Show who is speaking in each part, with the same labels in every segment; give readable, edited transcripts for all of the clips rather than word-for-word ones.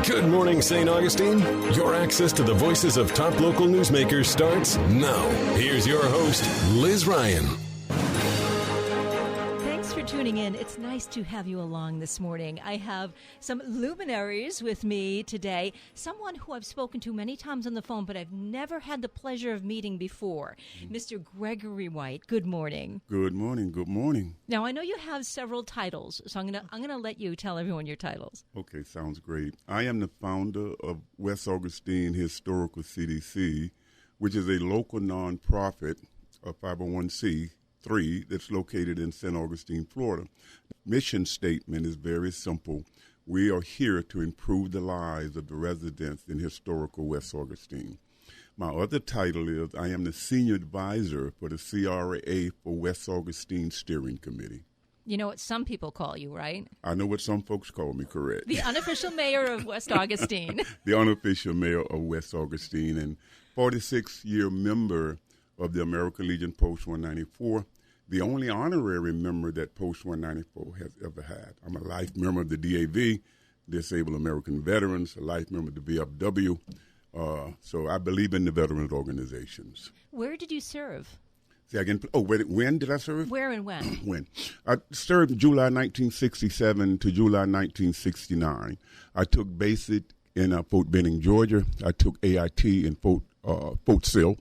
Speaker 1: Good morning, St. Augustine. Your access to the voices of top local newsmakers starts now. Here's your host, Liz Ryan.
Speaker 2: Thanks for tuning in. It's nice to have you along this morning. I have some luminaries with me today. Someone who I've spoken to many times on the phone, but I've never had the pleasure of meeting before. Mr. Gregory White, good morning.
Speaker 3: Good morning. Good morning.
Speaker 2: Now, I know you have several titles, so I'm gonna let you tell everyone your titles.
Speaker 3: Okay, sounds great. I am the founder of West Augustine Historical CDC, which is a local nonprofit, a 501c3 that's located in St. Augustine, Florida. Mission statement is very simple. We are here to improve the lives of the residents in historical West Augustine. My other title is I am the senior advisor for the CRA for West Augustine Steering Committee.
Speaker 2: You know what some people call you, right?
Speaker 3: I know what some folks call me, correct.
Speaker 2: The unofficial mayor of West Augustine.
Speaker 3: The unofficial mayor of West Augustine and 46-year member of the American Legion Post 194, the only honorary member that Post 194 has ever had. I'm a life member of the DAV, Disabled American Veterans, a life member of the VFW. So I believe in the veterans organizations.
Speaker 2: Where did you serve?
Speaker 3: Say again. Oh, when did I serve?
Speaker 2: Where and when?
Speaker 3: When? I served July 1967 to July 1969. I took basic in Fort Benning, Georgia. I took AIT in Fort Sill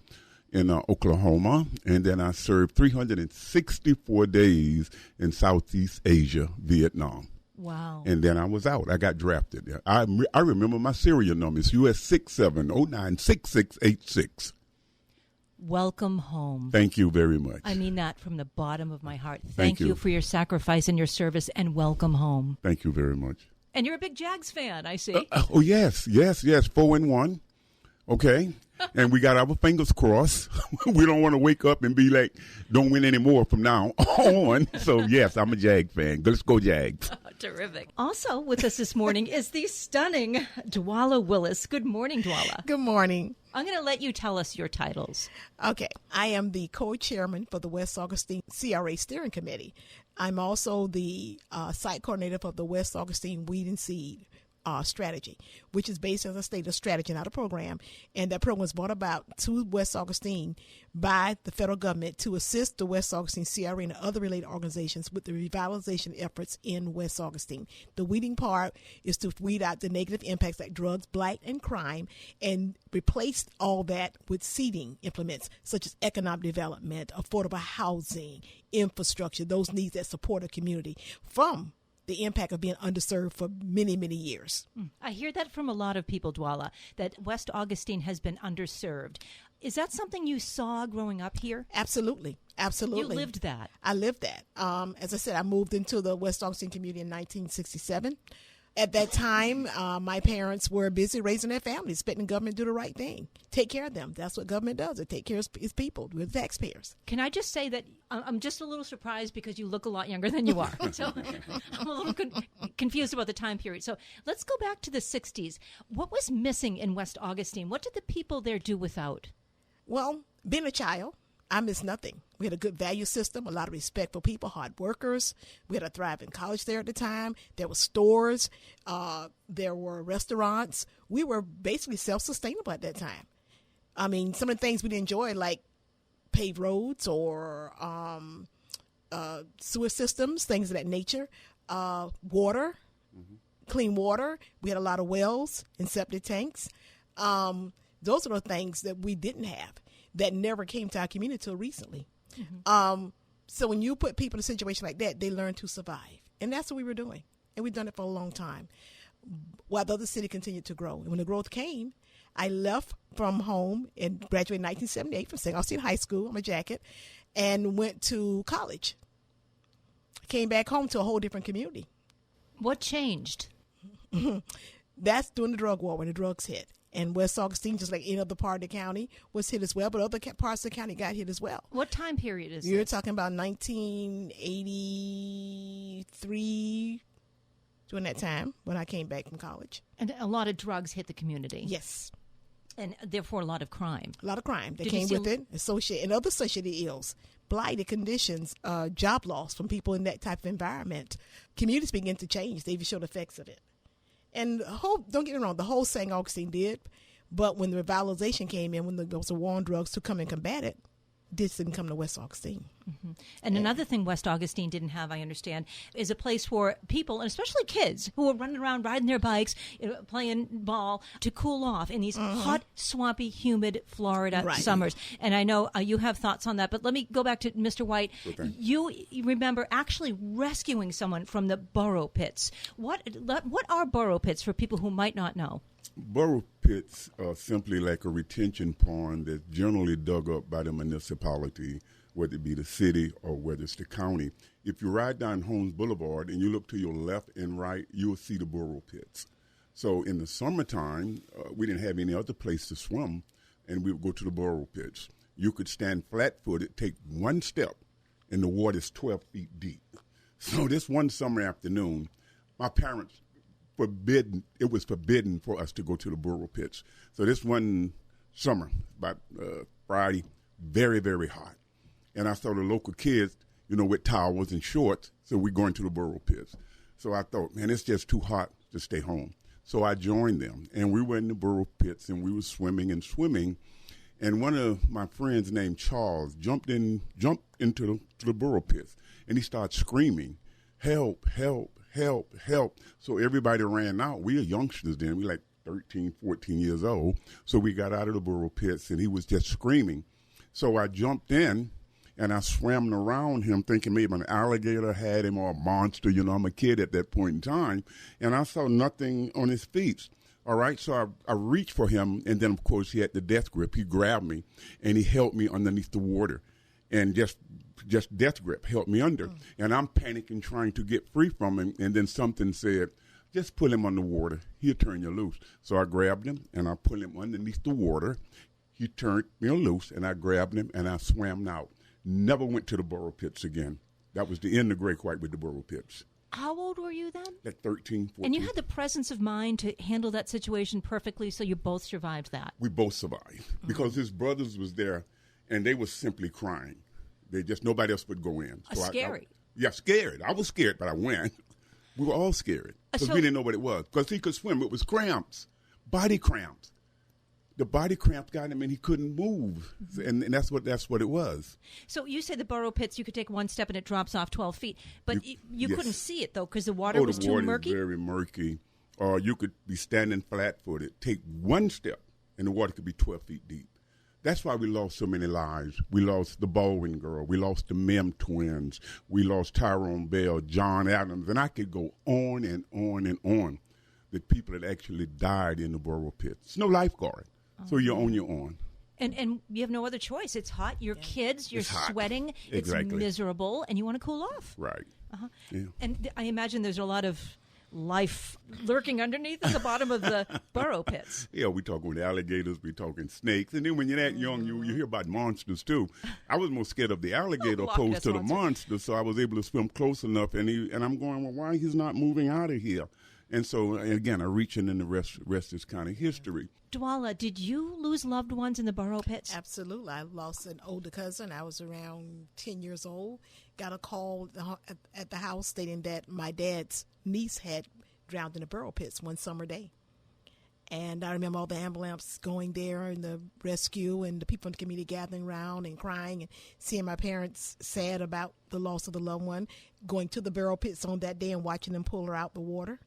Speaker 3: in Oklahoma. And then I served 364 days in Southeast Asia, Vietnam.
Speaker 2: Wow.
Speaker 3: And then I was out. I got drafted. I remember my serial number. It's US 67096686.
Speaker 2: Welcome home.
Speaker 3: Thank you very much.
Speaker 2: I mean that from the bottom of my heart.
Speaker 3: Thank
Speaker 2: you
Speaker 3: you
Speaker 2: for your sacrifice and your service, and welcome home.
Speaker 3: Thank you very much.
Speaker 2: And you're a big Jags fan, I see.
Speaker 3: Oh, yes. 4-1. Okay. And we got our fingers crossed. We don't want to wake up and be like, don't win anymore from now on. So, yes, I'm a Jag fan. Let's go Jags.
Speaker 2: Terrific. Also with us this morning is the stunning Dwala Willis. Good morning, Dwala.
Speaker 4: Good morning.
Speaker 2: I'm going to let you tell us your titles.
Speaker 4: Okay. I am the co-chairman for the West Augustine CRA Steering Committee. I'm also the site coordinator for the West Augustine Weed and Seed strategy, which is based, as I stated, a strategy, not a program. And that program was brought about to West Augustine by the federal government to assist the West Augustine CRA and other related organizations with the revitalization efforts in West Augustine. The weeding part is to weed out the negative impacts like drugs, blight, and crime, and replace all that with seeding implements such as economic development, affordable housing, infrastructure, those needs that support a community from the impact of being underserved for many, many years.
Speaker 2: I hear that from a lot of people, Dwala, that West Augustine has been underserved. Is that something you saw growing up here?
Speaker 4: Absolutely. Absolutely.
Speaker 2: You lived that.
Speaker 4: I lived that. As I said, I moved into the West Augustine community in 1967. At that time, my parents were busy raising their families, expecting government to do the right thing, take care of them. That's what government does. It takes care of its people. We're the taxpayers.
Speaker 2: Can I just say that I'm just a little surprised because you look a lot younger than you are. So I'm a little confused about the time period. So let's go back to the 60s. What was missing in West Augustine? What did the people there do without?
Speaker 4: Well, being a child, I miss nothing. We had a good value system, a lot of respectful people, hard workers. We had a thriving college there at the time. There were stores. There were restaurants. We were basically self-sustainable at that time. I mean, some of the things we enjoyed, like paved roads or sewer systems, things of that nature, water, clean water. We had a lot of wells and septic tanks. Those are the things that we didn't have that never came to our community until recently. So when you put people in a situation like that, they learn to survive. And that's what we were doing. And we've done it for a long time while the other city continued to grow. And when the growth came, I left from home and graduated in 1978 from St. Augustine High School. I'm a jacket. And went to college. Came back home to a whole different community.
Speaker 2: What changed?
Speaker 4: That's during the drug war when the drugs hit. And West Augustine, just like any other part of the county, was hit as well. But other parts of the county got hit as well.
Speaker 2: What time period is
Speaker 4: You're
Speaker 2: this?
Speaker 4: talking about 1983, during that time when I came back from college.
Speaker 2: And a lot of drugs hit the community.
Speaker 4: Yes.
Speaker 2: And therefore a lot of crime.
Speaker 4: A lot of crime that came with it, and other associated ills, blighted conditions, job loss from people in that type of environment. Communities begin to change. They even show the effects of it. And don't get me wrong, the whole St. Augustine did, but when the revitalization came in, when there was a war on drugs to come and combat it, this didn't come to West Augustine.
Speaker 2: Mm-hmm. And another thing West Augustine didn't have, I understand, is a place for people, and especially kids, who are running around riding their bikes, playing ball, to cool off in these hot, swampy, humid Florida summers. And I know you have thoughts on that, but let me go back to Mr. White. Okay. You remember actually rescuing someone from the burrow pits. What are burrow pits for people who might not know?
Speaker 3: Burrow pits are simply like a retention pond that's generally dug up by the municipality, whether it be the city or whether it's the county. If you ride down Holmes Boulevard and you look to your left and right, you'll see the burrow pits. So in the summertime, we didn't have any other place to swim, and we would go to the burrow pits. You could stand flat-footed, take one step, and the water is 12 feet deep. So this one summer afternoon, my parents it was forbidden for us to go to the burrow pits. So this one summer, about Friday, very, very hot. And I saw the local kids, with towels and shorts, so we're going to the burrow pits. So I thought, man, it's just too hot to stay home. So I joined them, and we were in the burrow pits, and we were swimming. And one of my friends named Charles jumped into the burrow pits, and he started screaming, "Help, help, help, help." So everybody ran out. We were youngsters then. We were like 13, 14 years old. So we got out of the burrow pits, and he was just screaming. So I jumped in, and I swam around him thinking maybe an alligator had him or a monster. I'm a kid at that point in time. And I saw nothing on his feet. All right, so I reached for him, and then, of course, he had the death grip. He grabbed me, and he held me underneath the water. And just death grip held me under. And I'm panicking, trying to get free from him. And then something said, just pull him underwater. He'll turn you loose. So I grabbed him, and I pulled him underneath the water. He turned me loose, and I grabbed him, and I swam out. Never went to the burrow pits again. That was the end of Great White with the burrow pits.
Speaker 2: How old were you then?
Speaker 3: At 13, 14.
Speaker 2: And you had the presence of mind to handle that situation perfectly, so you both survived that.
Speaker 3: We both survived because his brothers was there, and they were simply crying. Nobody else would go in. So
Speaker 2: scary.
Speaker 3: Scared. I was scared, but I went. We were all scared because we didn't know what it was. Because he could swim. It was cramps, body cramps. The body cramps got him, and he couldn't move. And that's what it was.
Speaker 2: So you say the burrow pits, you could take one step and it drops off 12 feet. But you couldn't see it, though, because the water was too murky?
Speaker 3: The water is very murky. Or you could be standing flat-footed, take one step, and the water could be 12 feet deep. That's why we lost so many lives. We lost the Baldwin girl. We lost the Mem twins. We lost Tyrone Bell, John Adams. And I could go on and on and on. The people that actually died in the burrow pits. It's no lifeguard. So you're on your own.
Speaker 2: And you have no other choice. It's hot. You're kids. You're sweating.
Speaker 3: Exactly.
Speaker 2: It's miserable. And you want to cool off.
Speaker 3: Right.
Speaker 2: Yeah. And I imagine there's a lot of life lurking underneath at the bottom of the burrow pits.
Speaker 3: Yeah, we talking with alligators, we talking snakes, and then when you're that young, you hear about monsters too. I was more scared of the alligator opposed to the monster, so I was able to swim close enough, and I'm going, well, why he's not moving out of here? And so, again, I reach in, and the rest is kind of history.
Speaker 2: Dwala, did you lose loved ones in the burrow pits?
Speaker 4: Absolutely. I lost an older cousin. I was around 10 years old. Got a call at the house stating that my dad's niece had drowned in the burrow pits one summer day. And I remember all the ambulance going there and the rescue and the people in the community gathering around and crying and seeing my parents sad about the loss of the loved one, going to the burrow pits on that day and watching them pull her out the water.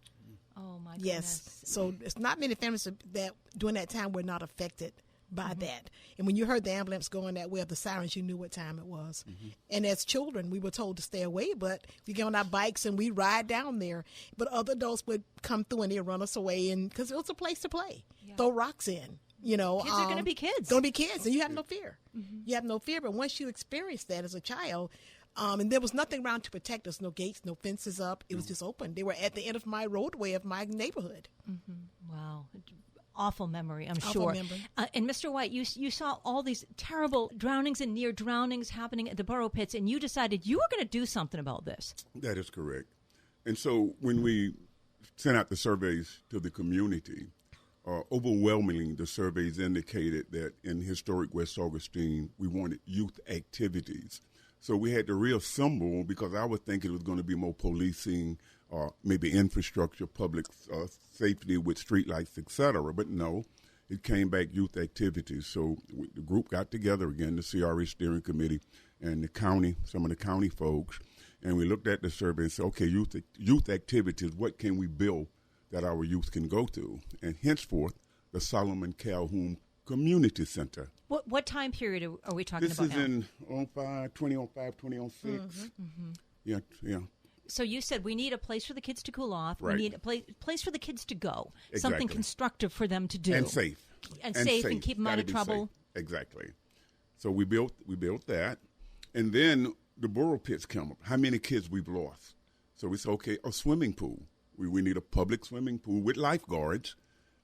Speaker 2: Oh, my goodness.
Speaker 4: Yes. So it's not many families that during that time were not affected by that. And when you heard the ambulance going that way of the sirens, you knew what time it was. And as children, we were told to stay away, but we get on our bikes and we ride down there. But other adults would come through and they'd run us away, and because it was a place to play. Throw rocks in. Kids
Speaker 2: are going to be kids.
Speaker 4: Going to be kids, and you have no fear. You have no fear, but once you experience that as a child, and there was nothing around to protect us, no gates, no fences up. It was just open. They were at the end of my roadway of my neighborhood.
Speaker 2: Wow. Awful memory, I'm
Speaker 4: Awful
Speaker 2: sure.
Speaker 4: memory.
Speaker 2: And Mr. White, you saw all these terrible drownings and near drownings happening at the burrow pits, and you decided you were going to do something about this.
Speaker 3: That is correct. And so when we sent out the surveys to the community, overwhelmingly, the surveys indicated that in historic West Augustine, we wanted youth activities. So we had to reassemble, because I was thinking it was going to be more policing or maybe infrastructure, public safety with streetlights, et cetera. But no, it came back youth activities. So the group got together again, the CRA steering committee and the county, some of the county folks, and we looked at the survey and said, okay, youth activities, what can we build that our youth can go to? And henceforth, the Solomon Calhoun Community Center.
Speaker 2: What time period are we talking about now?
Speaker 3: This is in 2005, 2006. Yeah.
Speaker 2: So you said we need a place for the kids to cool off.
Speaker 3: Right.
Speaker 2: We need a place for the kids to go.
Speaker 3: Exactly.
Speaker 2: Something constructive for them to do.
Speaker 3: And safe.
Speaker 2: And safe and keep them out of trouble.
Speaker 3: Safe. Exactly. So we built that. And then the borough pits come up. How many kids we've lost? So we said, okay, a swimming pool. We need a public swimming pool with lifeguards,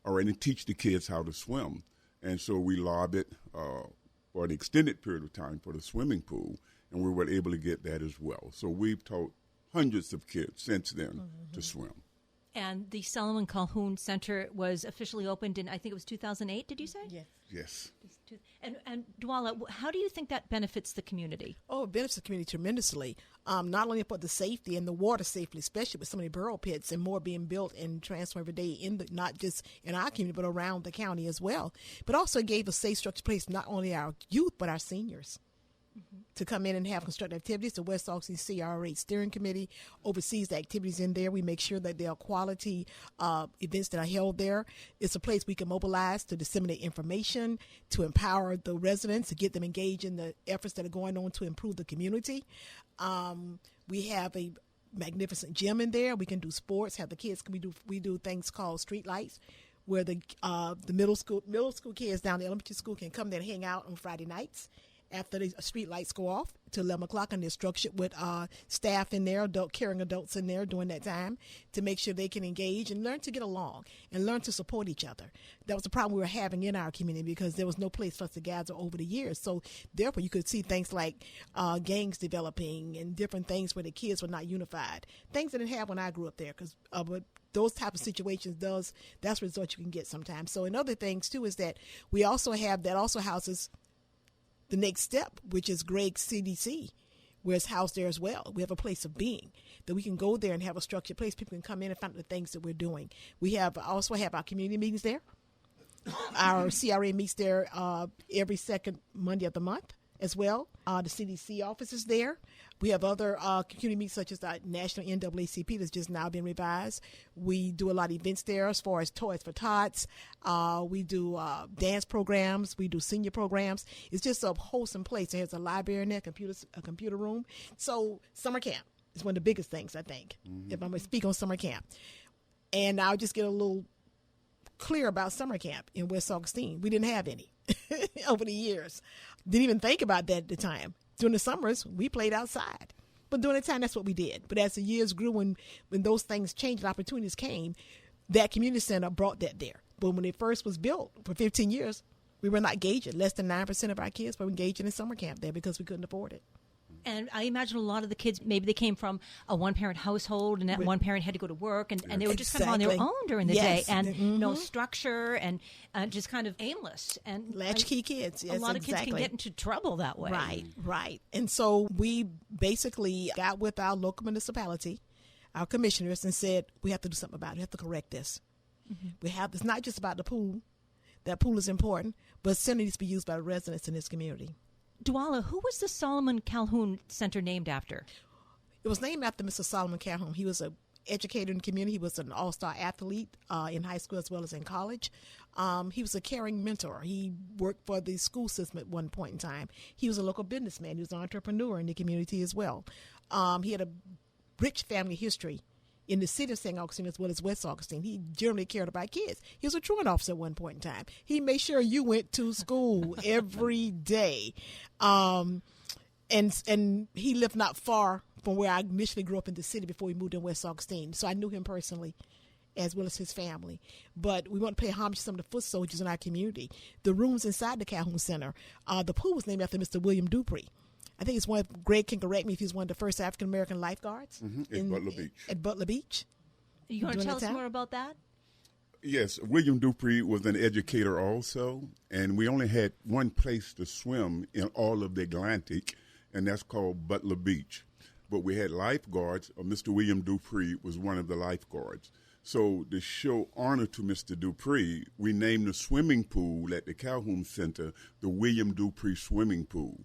Speaker 3: all right, and teach the kids how to swim. And so we lobbied for an extended period of time for the swimming pool, and we were able to get that as well. So we've taught hundreds of kids since then to swim.
Speaker 2: And the Solomon Calhoun Center was officially opened in, I think it was 2008, did you say?
Speaker 3: Yes.
Speaker 2: And Dwala, how do you think that benefits the community?
Speaker 4: Oh, it benefits the community tremendously. Not only for the safety and the water safety, especially with so many borough pits and more being built and transferred every day, not just in our community, but around the county as well. But also gave a safe structured place, not only our youth, but our seniors. To come in and have constructive activities. The West Augustine CRA Steering Committee oversees the activities in there. We make sure that there are quality events that are held there. It's a place we can mobilize to disseminate information, to empower the residents, to get them engaged in the efforts that are going on to improve the community. We have a magnificent gym in there. We can do sports, have the kids. We do things called street lights, where the middle school kids down the elementary school can come there and hang out on Friday nights after the street lights go off to 11 o'clock, and they're structured with staff in there, caring adults in there during that time to make sure they can engage and learn to get along and learn to support each other. That was the problem we were having in our community because there was no place for us to gather over the years. So therefore, you could see things like gangs developing and different things where the kids were not unified. Things that didn't have when I grew up there, because but those type of situations that's the result you can get sometimes. So another things too is that we also have that also houses the next step, which is Greg's CDC, where it's housed there as well. We have a place of being that we can go there and have a structured place. People can come in and find out the things that we're doing. We also have our community meetings there. Our CRA meets there every second Monday of the month as well. The CDC office is there. We have other community meetings such as the National NAACP that's just now been revised. We do a lot of events there as far as Toys for Tots. We do dance programs. We do senior programs. It's just a wholesome place. There's a library in there, a computer room. So summer camp is one of the biggest things, I think, if I'm going to speak on summer camp. And I'll just get a little clear about summer camp in West Augustine. We didn't have any over the years. Didn't even think about that at the time. During the summers, we played outside. But during the time, that's what we did. But as the years grew, when those things changed and opportunities came, that community center brought that there. But when it first was built for 15 years, we were not engaging. Less than 9% of our kids were engaging in summer camp there because we couldn't afford it.
Speaker 2: And I imagine a lot of the kids, maybe they came from a one-parent household, and that one parent had to go to work, and they were just kind of on their own during the day, and no structure, and just kind of aimless. And
Speaker 4: latchkey kids. Yes,
Speaker 2: a lot of kids can get into trouble that way.
Speaker 4: Right. And so we basically got with our local municipality, our commissioners, and said, we have to do something about it. We have to correct this. It's not just about the pool. That pool is important, but it still needs to be used by the residents in this community.
Speaker 2: Dwala, who was the Solomon Calhoun Center named after?
Speaker 4: It was named after Mr. Solomon Calhoun. He was an educator in the community. He was an all-star athlete in high school as well as in college. He was a caring mentor. He worked for the school system at one point in time. He was a local businessman. He was an entrepreneur in the community as well. He had a rich family history in the city of St. Augustine as well as West Augustine. He generally cared about kids. He was a truant officer at one point in time. He made sure you went to school every day. And he lived not far from where I initially grew up in the city before we moved in West Augustine. So I knew him personally as well as his family. But we want to pay homage to some of the foot soldiers in our community. The rooms inside the Calhoun Center, the pool was named after Mr. William Dupree. I think it's Greg can correct me if he's one of the first African-American lifeguards.
Speaker 3: At Butler Beach.
Speaker 4: At Butler Beach.
Speaker 2: You want to tell us more about that?
Speaker 3: Yes, William Dupree was an educator also, and we only had one place to swim in all of the Atlantic, and that's called Butler Beach. But we had lifeguards. Mr. William Dupree was one of the lifeguards. So to show honor to Mr. Dupree, we named the swimming pool at the Calhoun Center the William Dupree Swimming Pool.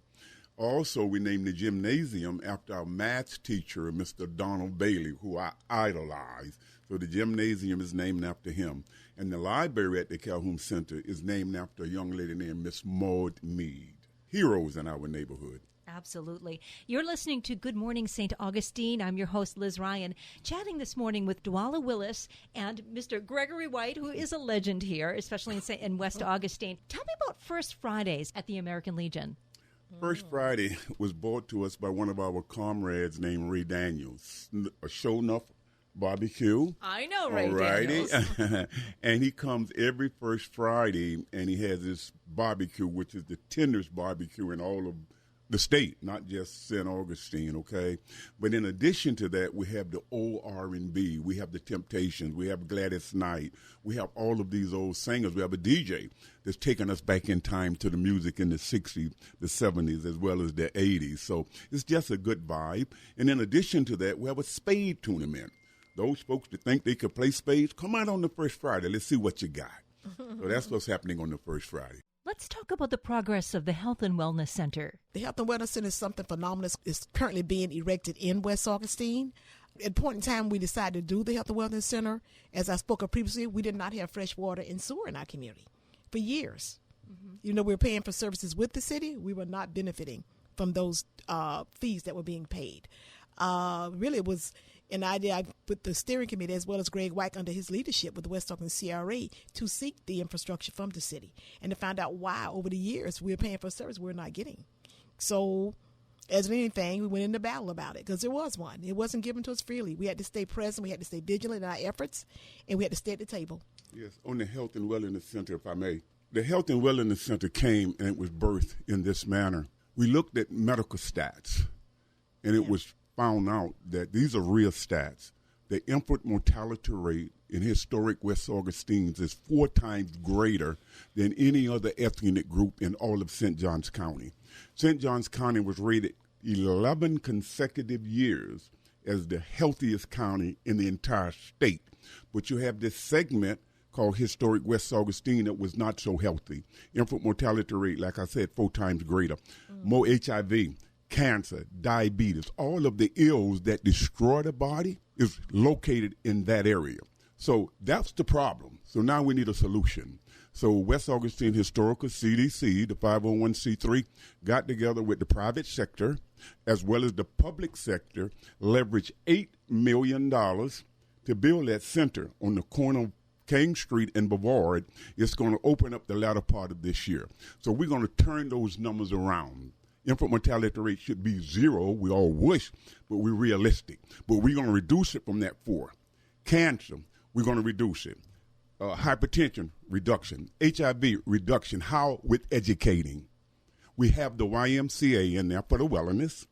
Speaker 3: Also, we named the gymnasium after our math teacher, Mr. Donald Bailey, who I idolize. So the gymnasium is named after him. And the library at the Calhoun Center is named after a young lady named Miss Maud Mead. Heroes in our neighborhood.
Speaker 2: Absolutely. You're listening to Good Morning St. Augustine. I'm your host, Liz Ryan, chatting this morning with Dwala Willis and Mr. Gregory White, who is a legend here, especially in West Augustine. Tell me about First Fridays at the American Legion.
Speaker 3: First Friday was brought to us by one of our comrades named Ray Daniels, a show enough barbecue.
Speaker 2: I know Ray Daniels.
Speaker 3: And he comes every first Friday, and he has this barbecue, which is the tenderest barbecue in all of the state, not just St. Augustine, okay? But in addition to that, we have the old R&B. We have the Temptations. We have Gladys Knight. We have all of these old singers. We have a DJ that's taking us back in time to the music in the 60s, the 70s, as well as the 80s. So it's just a good vibe. And in addition to that, we have a spade tournament. Those folks that think they could play spades, come out on the first Friday. Let's see what you got. So that's what's happening on the first Friday.
Speaker 2: Let's talk about the progress of the Health and Wellness Center.
Speaker 4: The Health and Wellness Center is something phenomenal. It's currently being erected in West Augustine. At a point in time, we decided to do the Health and Wellness Center. As I spoke of previously, we did not have fresh water and sewer in our community for years. Mm-hmm. You know, we were paying for services with the city. We were not benefiting from those fees that were being paid. Really, it was an idea with the steering committee as well as Greg White under his leadership with the West Augustine CRA to seek the infrastructure from the city and to find out why over the years we were paying for a service we're not getting. So as with anything, we went into battle about it because there was one. It wasn't given to us freely. We had to stay present. We had to stay vigilant in our efforts, and we had to stay at the table.
Speaker 3: Yes, on the Health and Wellness Center, if I may. The Health and Wellness Center came and it was birthed in this manner. We looked at medical stats, and it was found out that these are real stats. The infant mortality rate in historic West Augustine is 4 times greater than any other ethnic group in all of St. Johns County. St. Johns County was rated 11 consecutive years as the healthiest county in the entire state. But you have this segment called historic West Augustine that was not so healthy. Infant mortality rate, like I said, 4 times greater. More HIV, cancer, diabetes, all of the ills that destroy the body is located in that area. So that's the problem. So now we need a solution. So West Augustine Historical CDC, the 501c3, got together with the private sector as well as the public sector, leveraged $8 million to build that center on the corner of King Street and Brevard. It's going to open up the latter part of this year. So we're going to turn those numbers around. Infant mortality rate should be 0. We all wish, but we're realistic. But we're going to reduce it from that 4. Cancer, we're going to reduce it. Hypertension, reduction. HIV, reduction. How? With educating. We have the YMCA in there for the wellness.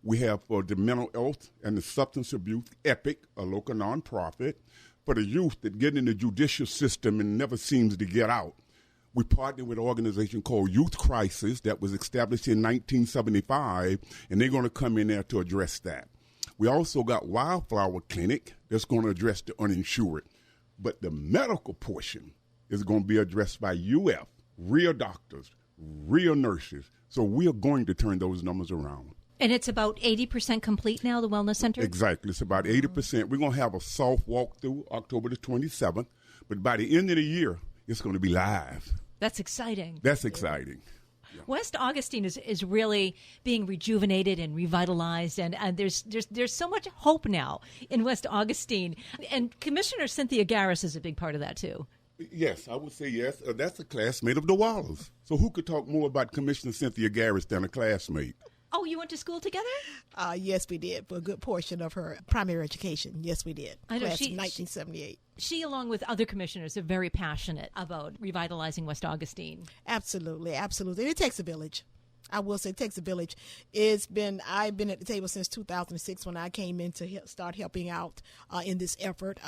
Speaker 3: We have for the mental health and the substance abuse, EPIC, a local nonprofit. For the youth that get in the judicial system and never seems to get out, we partnered with an organization called Youth Crisis that was established in 1975, and they're going to come in there to address that. We also got Wildflower Clinic that's going to address the uninsured. But the medical portion is going to be addressed by UF, real doctors, real nurses. So we are going to turn those numbers around.
Speaker 2: And it's about 80% complete now, the Wellness Center?
Speaker 3: Exactly. It's about 80%. We're going to have a soft walkthrough October the 27th. But by the end of the year, it's going to be live.
Speaker 2: That's exciting.
Speaker 3: That's exciting. Yeah.
Speaker 2: West Augustine is really being rejuvenated and revitalized, and there's so much hope now in West Augustine. And Commissioner Cynthia Garris is a big part of that, too.
Speaker 3: Yes, I would say yes. That's a classmate of the Wallers. So who could talk more about Commissioner Cynthia Garris than a classmate?
Speaker 2: Oh, you went to school together?
Speaker 4: Yes, we did, for a good portion of her primary education. Yes, we did.
Speaker 2: I know.
Speaker 4: Class of 1978.
Speaker 2: She, along with other commissioners, are very passionate about revitalizing West Augustine.
Speaker 4: Absolutely, absolutely. And it takes a village. I will say it takes a village. I've been at the table since 2006 when I came in to start helping out in this effort.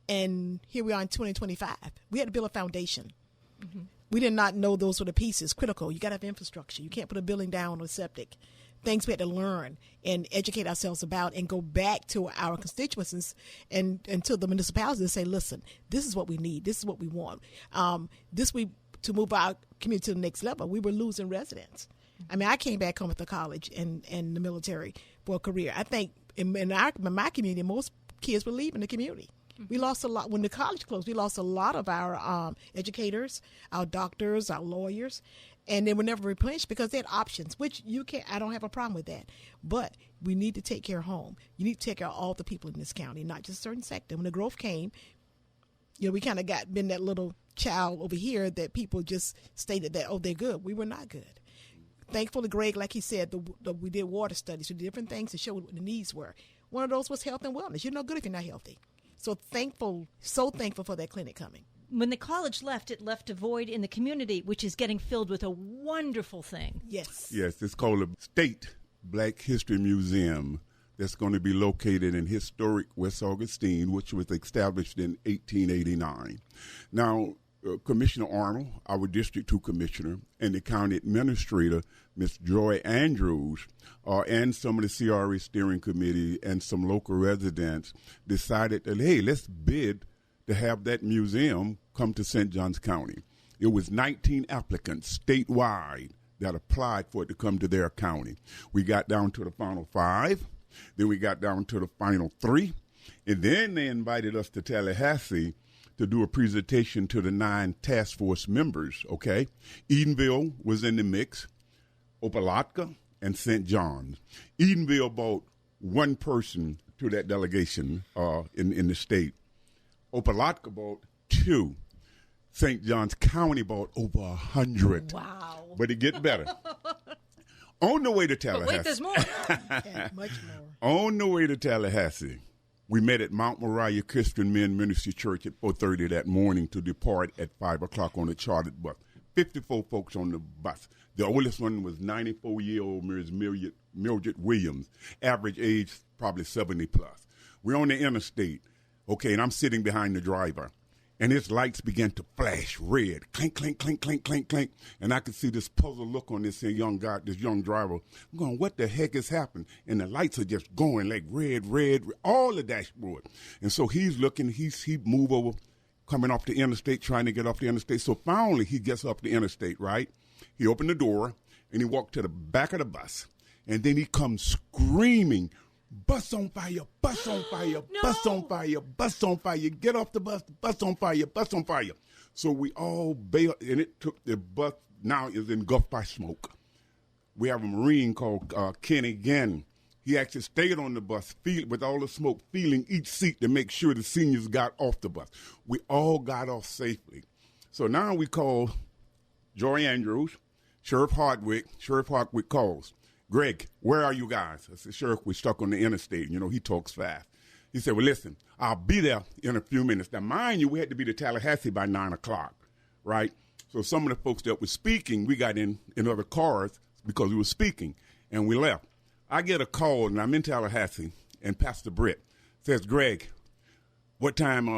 Speaker 4: And here we are in 2025. We had to build a foundation. Mm-hmm. We did not know those were the pieces critical. You got to have infrastructure. You can't put a building down or septic. Things we had to learn and educate ourselves about and go back to our constituencies and to the municipalities and say, listen, this is what we need. This is what we want. To move our community to the next level, we were losing residents. I mean, I came back home after college and the military for a career. I think in my community, most kids were leaving the community. We lost a lot. When the college closed, we lost a lot of our educators, our doctors, our lawyers, and they were never replenished because they had options, which you can't. I don't have a problem with that. But we need to take care of home. You need to take care of all the people in this county, not just a certain sector. When the growth came, we kind of been that little child over here that people just stated that, oh, they're good. We were not good. Thankfully, Greg, like he said, we did water studies. We did different things to show what the needs were. One of those was health and wellness. You're no good if you're not healthy. So thankful for that clinic coming.
Speaker 2: When the college left, it left a void in the community, which is getting filled with a wonderful thing.
Speaker 4: Yes.
Speaker 3: Yes, it's called a State Black History Museum that's going to be located in historic West Augustine, which was established in 1889. Now, Commissioner Arnold, our District 2 Commissioner, and the County Administrator, Ms. Joy Andrews, and some of the CRA Steering Committee and some local residents decided that, hey, let's bid to have that museum come to St. Johns County. It was 19 applicants statewide that applied for it to come to their county. We got down to the final 5, then we got down to the final 3, and then they invited us to Tallahassee to do a presentation to the 9 task force members, okay? Edenville was in the mix, Opelika, and St. John's. Edenville brought one person to that delegation in the state. Opelika brought 2. St. Johns County brought over 100.
Speaker 2: Wow.
Speaker 3: But it gets better. On the way to Tallahassee.
Speaker 2: But wait, there's more.
Speaker 4: Yeah, much more.
Speaker 3: On the way to Tallahassee, we met at Mount Moriah Christian Men Ministry Church at 4:30 that morning to depart at 5 o'clock on a chartered bus. 54 folks on the bus. The oldest one was 94-year-old Ms. Mildred Williams, average age probably 70 plus. We're on the interstate, okay, and I'm sitting behind the driver. And his lights began to flash red, clink, clink, clink, clink, clink, clink. And I could see this puzzled look on this young guy, this young driver. I'm going, what the heck has happened? And the lights are just going like red, all the dashboard. And so he's looking, he move over, coming off the interstate, trying to get off the interstate. So finally he gets off the interstate, right? He opened the door and he walked to the back of the bus. And then he comes screaming, bus on fire, bus on fire,
Speaker 2: No.
Speaker 3: bus on fire, bus on fire, get off the bus on fire, bus on fire. So we all bailed, and it took the bus, now is engulfed by smoke. We have a Marine called Kenny Gann. He actually stayed on the bus with all the smoke, feeling each seat to make sure the seniors got off the bus. We all got off safely. So now we call Joy Andrews, Sheriff Hardwick. Sheriff Hardwick calls, Greg, where are you guys? I said, Sheriff, we're stuck on the interstate. You know, he talks fast. He said, well, listen, I'll be there in a few minutes. Now, mind you, we had to be to Tallahassee by 9 o'clock, right? So some of the folks that were speaking, we got in other cars because we were speaking, and we left. I get a call, and I'm in Tallahassee, and Pastor Britt says, Greg, what time you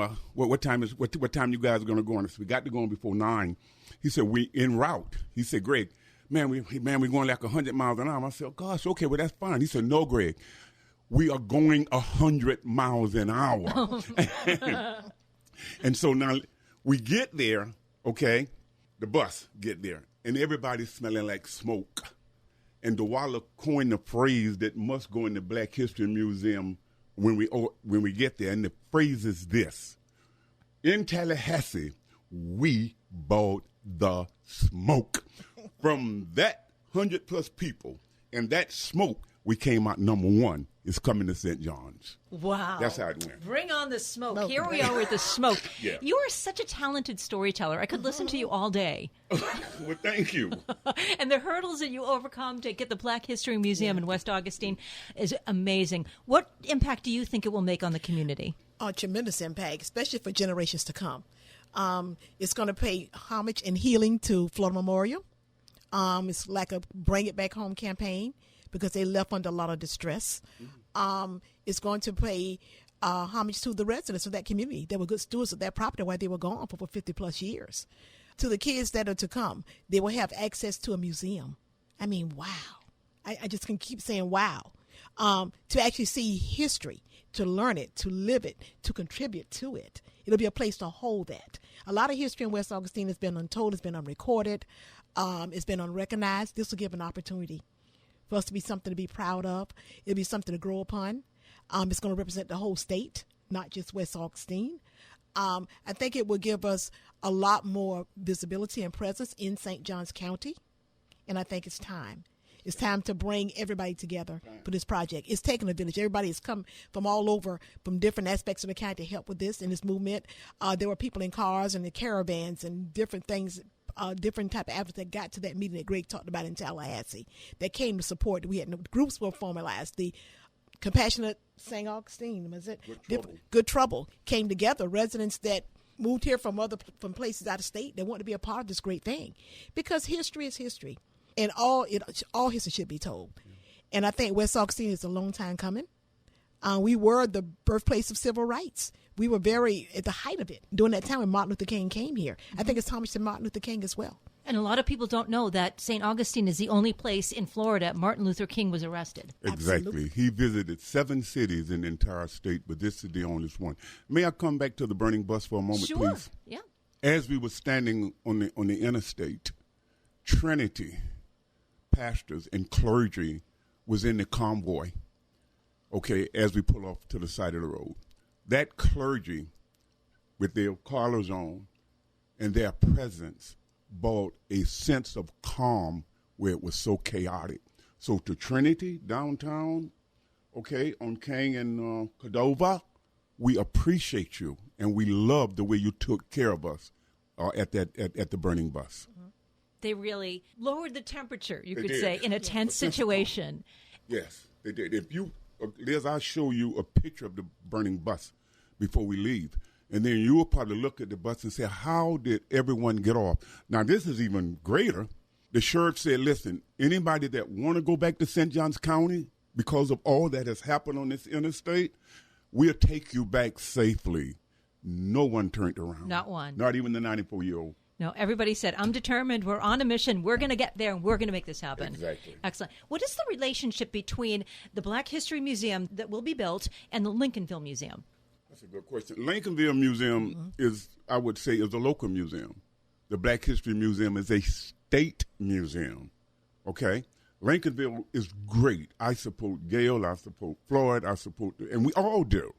Speaker 3: guys are going to go on? I said, we got to go on before 9. He said, we en route. He said, Greg, we're going like 100 miles an hour. I said, oh, gosh, okay, well, that's fine. He said, no, Greg, we are going 100 miles an hour. And so now we get there, okay, the bus get there, and everybody's smelling like smoke. And DeWalla coined the phrase that must go in the Black History Museum when we get there, and the phrase is this: in Tallahassee, we bought the smoke. From that 100+ people and that smoke, we came out number 1. It's coming to St. John's.
Speaker 2: Wow.
Speaker 3: That's how it went.
Speaker 2: Bring on the smoke. Here we are with the smoke.
Speaker 3: Yeah.
Speaker 2: You are such a talented storyteller. I could listen to you all day.
Speaker 3: Well, thank you.
Speaker 2: And the hurdles that you overcome to get the Black History Museum in West Augustine is amazing. What impact do you think it will make on the community?
Speaker 4: A tremendous impact, especially for generations to come. It's going to pay homage and healing to Florida Memorial. It's like a Bring It Back Home campaign because they left under a lot of distress. It's going to pay homage to the residents of that community that were good stewards of that property while they were gone for 50 plus years. To the kids that are to come, they will have access to a museum. I mean, wow. I just can keep saying wow. To actually see history, to learn it, to live it, to contribute to it. It'll be a place to hold that. A lot of history in West Augustine has been untold, has been unrecorded, it's been unrecognized. This will give an opportunity for us to be something to be proud of. It'll be something to grow upon. It's going to represent the whole state, not just West Augustine. I think it will give us a lot more visibility and presence in St. Johns County, and I think it's time. It's time to bring everybody together for this project. It's taking a village. Everybody has come from all over, from different aspects of the county to help with this and this movement. There were people in cars and in caravans and different things, different type of advocates that got to that meeting that Greg talked about in Tallahassee that came to support. We had groups were formalized. The Compassionate St. Augustine, was it? Good Trouble came together. Residents that moved here from places out of state, they want to be a part of this great thing because history is history. And all history should be told. And I think West Augustine is a long time coming. We were the birthplace of civil rights. We were very at the height of it during that time when Martin Luther King came here. I think it's homage to Martin Luther King as well.
Speaker 2: And a lot of people don't know that St. Augustine is the only place in Florida Martin Luther King was arrested.
Speaker 3: Exactly.
Speaker 4: Absolutely.
Speaker 3: He visited 7 cities in the entire state, but this is the only one. May I come back to the burning bus for a moment,
Speaker 2: Sure.
Speaker 3: please?
Speaker 2: Yeah.
Speaker 3: As we were standing on the interstate, Trinity pastors and clergy was in the convoy, okay, as we pull off to the side of the road. That clergy, with their collars on and their presence, brought a sense of calm where it was so chaotic. So to Trinity, downtown, okay, on King and Cordova, we appreciate you, and we love the way you took care of us at the burning bus.
Speaker 2: They really lowered the temperature, you
Speaker 3: They
Speaker 2: could
Speaker 3: did.
Speaker 2: say, in a tense situation.
Speaker 3: Yes, they did. If you, Liz, I'll show you a picture of the burning bus before we leave. And then you will probably look at the bus and say, how did everyone get off? Now, this is even greater. The sheriff said, listen, anybody that want to go back to St. Johns County because of all that has happened on this interstate, we'll take you back safely. No one turned around.
Speaker 2: Not one.
Speaker 3: Not even the 94-year-old.
Speaker 2: No, everybody said, I'm determined, we're on a mission, we're going to get there, and we're going to make this happen.
Speaker 3: Exactly.
Speaker 2: Excellent. What is the relationship between the Black History Museum that will be built and the Lincolnville Museum?
Speaker 3: That's a good question. Lincolnville Museum is, I would say, is a local museum. The Black History Museum is a state museum, okay? Lincolnville is great. I support Gail, I support Floyd, and we all do.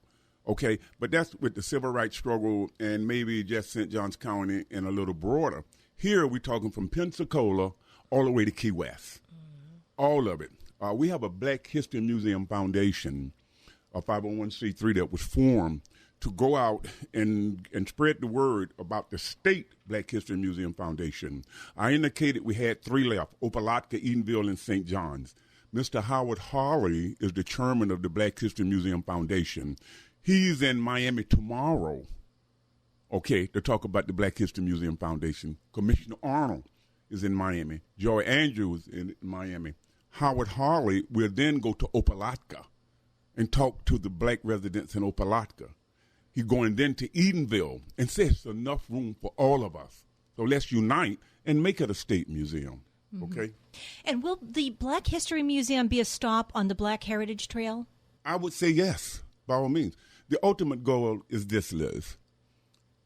Speaker 3: Okay, but that's with the civil rights struggle and maybe just St. Johns County and a little broader. Here we're talking from Pensacola all the way to Key West, all of it. We have a Black History Museum Foundation, a 501c3 that was formed to go out and spread the word about the state Black History Museum Foundation. I indicated we had 3 left, Opelika, Edenville, and St. John's. Mr. Howard Harley is the chairman of the Black History Museum Foundation. He's in Miami tomorrow, okay, to talk about the Black History Museum Foundation. Commissioner Arnold is in Miami. Joy Andrews in Miami. Howard Harley will then go to Opelika and talk to the black residents in Opelika. He's going then to Edenville and says there's enough room for all of us. So let's unite and make it a state museum, okay?
Speaker 2: And will the Black History Museum be a stop on the Black Heritage Trail?
Speaker 3: I would say yes, by all means. The ultimate goal is this, Liz.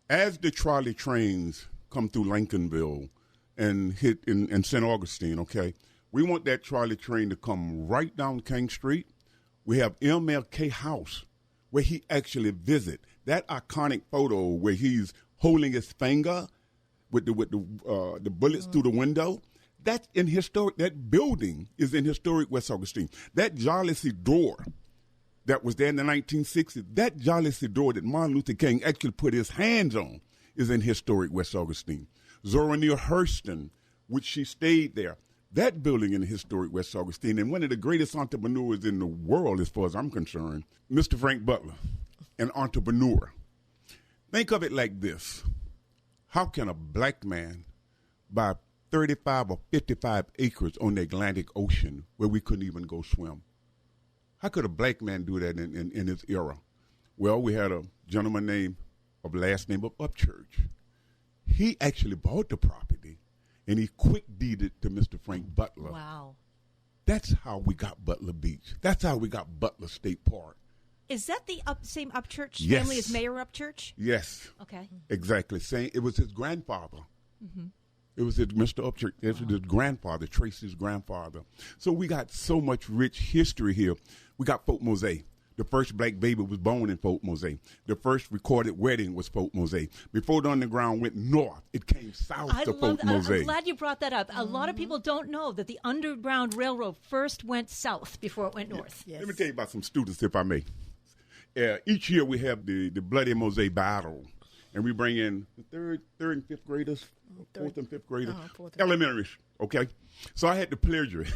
Speaker 3: As the trolley trains come through Lincolnville and hit in St. Augustine, okay, we want that trolley train to come right down King Street. We have MLK House where he actually visit. That iconic photo where he's holding his finger with the bullets through the window, that's in historic. That building is in historic West Augustine. That Jolly door that was there in the 1960s, that Jolly door that Martin Luther King actually put his hands on is in historic West Augustine. Zora Neale Hurston, which she stayed there, that building in historic West Augustine, and one of the greatest entrepreneurs in the world as far as I'm concerned, Mr. Frank Butler, an entrepreneur. Think of it like this. How can a black man buy 35 or 55 acres on the Atlantic Ocean where we couldn't even go swim? How could a black man do that in his era? Well, we had a gentleman named of last name of Upchurch. He actually bought the property, and he quick deeded to Mr. Frank Butler.
Speaker 2: Wow.
Speaker 3: That's how we got Butler Beach. That's how we got Butler State Park.
Speaker 2: Is that the same Upchurch
Speaker 3: Yes.
Speaker 2: family as Mayor Upchurch?
Speaker 3: Yes.
Speaker 2: Okay.
Speaker 3: Exactly. It was his grandfather. Mm-hmm. It was Mr. Upchurch. It was his grandfather, Tracy's grandfather. So we got so much rich history here. We got Fort Mose. The first black baby was born in Fort Mose. The first recorded wedding was Fort Mose. Before the underground went north, it came south to Fort Mose.
Speaker 2: I'm glad you brought that up. A lot of people don't know that the Underground Railroad first went south before it went north.
Speaker 4: Yes.
Speaker 3: Let me tell you about some students, if I may. Each year we have the Bloody Mose Battle, and we bring in the third and fifth graders, fourth and fifth graders, elementary, okay? So I had the pleasure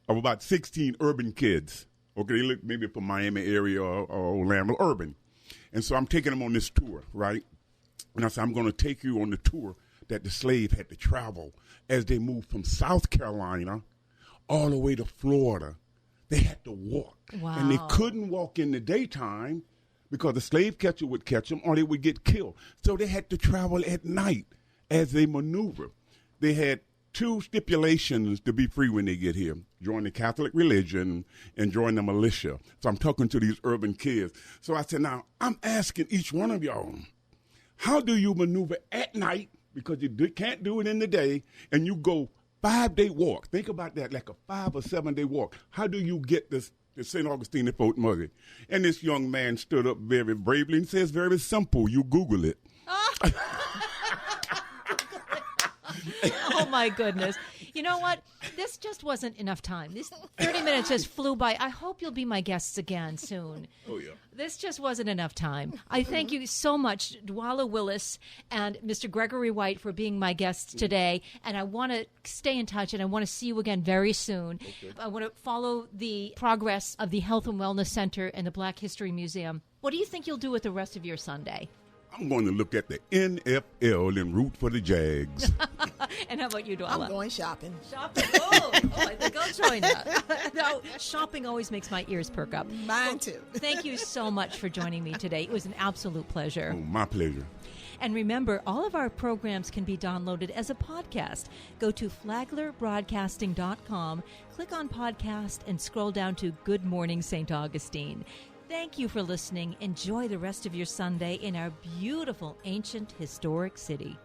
Speaker 3: of about 16 urban kids. Okay, they look maybe from Miami area or Orlando, urban. And so I'm taking them on this tour, right? And I said, I'm going to take you on the tour that the slave had to travel as they moved from South Carolina all the way to Florida. They had to walk.
Speaker 2: Wow.
Speaker 3: And they couldn't walk in the daytime because the slave catcher would catch them or they would get killed. So they had to travel at night as they maneuver. They had 2 stipulations to be free when they get here: join the Catholic religion and join the militia. So I'm talking to these urban kids. So I said, now I'm asking each one of y'all, how do you maneuver at night, because you can't do it in the day, and you go 5-day walk? Think about that, like a 5 or 7 day walk. How do you get this to St. Augustine at Fort Mose? And this young man stood up very bravely and says, very simple, you Google it.
Speaker 2: Oh, my goodness. You know what? This just wasn't enough time. These 30 minutes just flew by. I hope you'll be my guests again soon.
Speaker 3: Oh, yeah.
Speaker 2: This just wasn't enough time. I thank you so much, Dwala Willis and Mr. Gregory White, for being my guests today. And I want to stay in touch, and I want to see you again very soon. Okay. I want to follow the progress of the Health and Wellness Center and the Black History Museum. What do you think you'll do with the rest of your Sunday?
Speaker 3: I'm going to look at the NFL and root for the Jags.
Speaker 2: And how about you, Dwala?
Speaker 4: I'm going shopping.
Speaker 2: Shopping? Oh, I think I'll join that. No, shopping always makes my ears perk up.
Speaker 4: Mine too.
Speaker 2: Thank you so much for joining me today. It was an absolute pleasure.
Speaker 3: Oh, my pleasure.
Speaker 2: And remember, all of our programs can be downloaded as a podcast. Go to flaglerbroadcasting.com, click on podcast, and scroll down to Good Morning St. Augustine. Thank you for listening. Enjoy the rest of your Sunday in our beautiful, ancient, historic city.